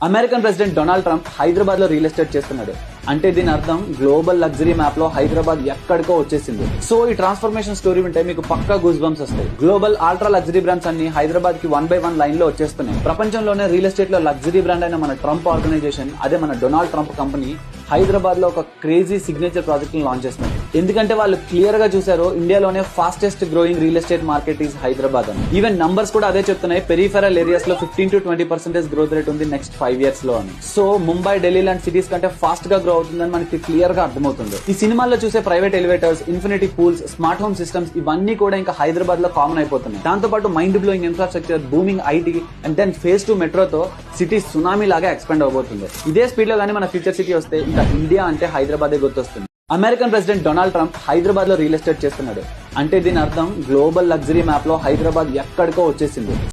American president Donald Trump Hyderabad లో real estate చేస్తున్నాడు. అంటే దీని అర్థం గ్లోబల్ లగ్జరీ మ్యాప్ లో హైదరాబాద్ ఎక్కడికో వచ్చేసింది. సో ఈ ట్రాన్స్ఫర్మేషన్ స్టోరీ వింటే మీకు పక్కా గూస్ బంప్స్ వస్తాయి. గ్లోబల్ అల్ట్రా లగ్జరీ బ్రాండ్స్ అన్ని హైదరాబాద్ కి 1 by 1 లైన్ లో వచ్చేస్తున్నాయి. ప్రపంచంలోనే రియల్ ఎస్టేట్ లో లగ్జరీ బ్రాండ్ అయిన మన ట్రంప్ ఆర్గనైజేషన్, అదే మన డొనాల్డ్ ట్రంప్ కంపెనీ హైదరాబాద్ లో ఒక క్రేజీ సిగ్నేచర్ ప్రాజెక్ట్ ని లాంచ్ చేస్తుంది. ఎందుకంటే వాళ్ళు క్లియర్ గా చూసారు ఇండియాలోనే fastest growing real estate market is Hyderabad అని. ఈవెన్ నంబర్స్ కూడా అదే చెప్తున్నాయి. పెరిఫెరల్ ఏరియాస్ లో 15 to 20% గ్రోత్ రేట్ ఉంది నెక్స్ట్ 5 years లో అని. సో ముంబై, ఢిల్లీ లాంటి సిటీస్ కంటే ఫాస్ట్ గా గ్రో అవుతుందని మనకి క్లియర్ గా అర్థమవుతుంది. ఈ సినిమాల్లో చూసే private elevators, infinity pools, smart home systems ఇవన్నీ కూడా ఇంకా హైదరాబాద్ లో కామన్ అయిపోతున్నాయి. దాంతో పాటు mind blowing infrastructure, booming IT and then phase 2 మెట్రోతో సిటీ సునామీ లాగా ఎక్స్పాండ్ అవబోతుంది. ఇదే స్పీడ్ లో గానీ మన ఫ్యూచర్ సిటీ వస్తే ఇంకా ఇండియా అంటే హైదరాబాదే గుర్తొస్తుంది. American president Donald Trump Hyderabad లో రియల్ ఎస్టేట్ చేస్తున్నాడు. అంటే దీని అర్థం గ్లోబల్ లగ్జరీ మ్యాప్ లో హైదరాబాద్ ఎక్కడికో వచ్చేసింది.